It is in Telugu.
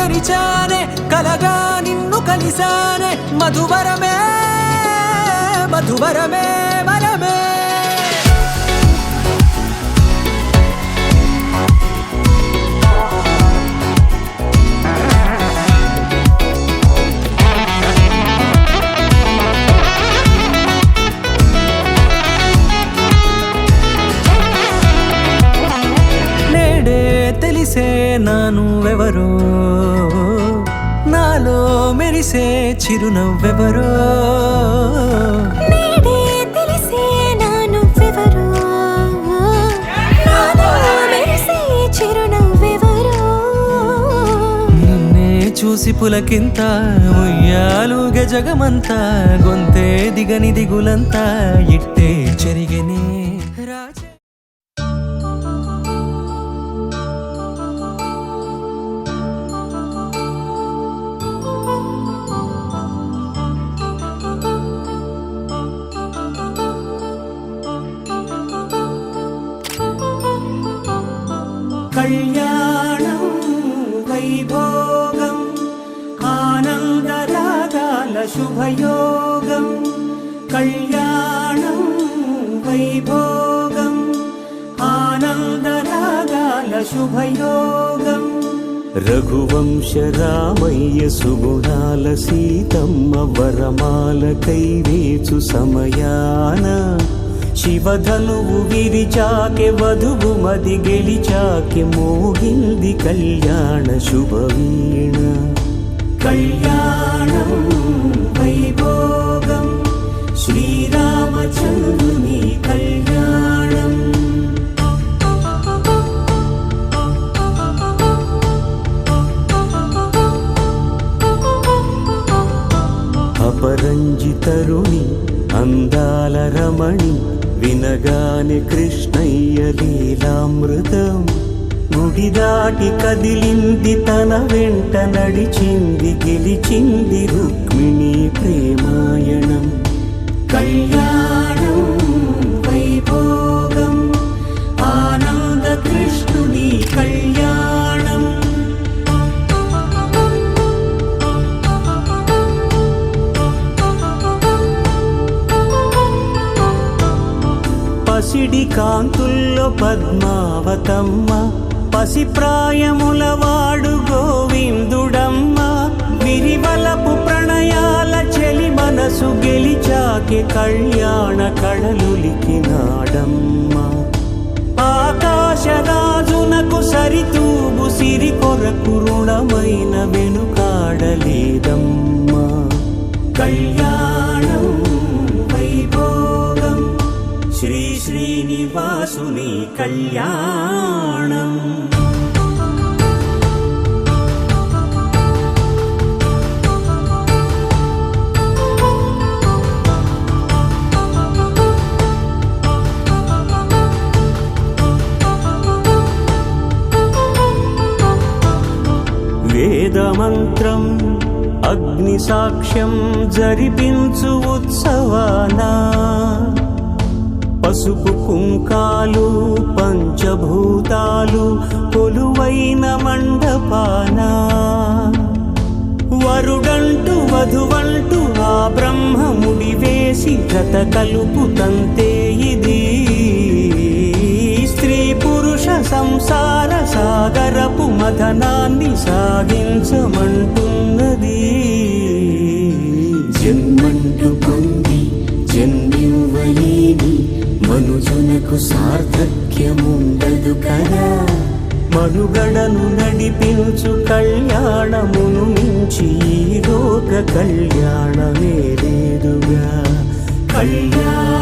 తెరిచానే కలగా నిన్ను కలిసానే మధువరమే మధువరమే వరమే తెలిసే నానువెవరో నాలో మెరిసే చిరునవ్వెవరో నేడే తెలిసే నానువెవరో నాలో మెరిసే చిరునవ్వెవరో నిన్నే చూసి పులకింత ఉయ్యాలుగే జగమంతా గొంతే దిగని దిగులంతా ఇట్టే చెరిగెనే రాజే కళ్యాణం వైభోగం ఆనందరాగాల శుభయోగం కళ్యాణం వైభోగం ఆనందరాగాల శుభయోగం రఘువంశ రామయ్య సుగుణాల సీతమ్మ వరమాల కైవేచు సమయాన శివధనువు విరిచాకె వధువు మది గెలిచాకె మోగింది కళ్యాణ శుభవీణ కళ్యాణం వైభోగం శ్రీరామచంద్రుని కళ్యాణం అపరంజి తరుణి అందాల రమణి వినగానే కృష్ణయ్య లీలామృతం గుడి దాటి కదిలింది తన వెంట నడిచింది గెలిచింది రుక్మిణి ప్రేమాయణం కళ్యాణం వైభోగం ఆనంద కృష్ణుని కళ్యాణం పసిడి కాంతుల్లో పద్మావతమ్మ పసిప్రాయముల వాడు గోవిందుడమ్మ విరివలపు ప్రణయాల చెలి మనసు గెలిచాకే కళ్యాణ కళలులికినాడమ్మ ఆకాశరాజునకు సరితూబు సిరి కొరకు రుణమైన వెనుకాడలేదమ్మా కళ్యాణం వైభోగం శ్రీ శ్రీనివాసుని కళ్యాణం వేదమంత్రం అగ్ని సాక్ష్యం జరిపించు ఉత్సవానా పసుపు కుంకాలు పంచభూతాలు కొలువైన మండపానా వరుడంటూ వధువంటూ ఆ బ్రహ్మముడి వేసి జత కలుపు తంతే ఇది స్త్రీ పురుష సంసార సాగరపు మథనాన్ని సాగించమంటున్నది జన్మంటూ పొంది జన్మివ్వలేని మనుజునకు సార్థక్యముండదు కదా మనుగడను నడిపించు కళ్యాణమును మించి ఈ లోక కళ్యాణమే లేదుగా కళ్యాణ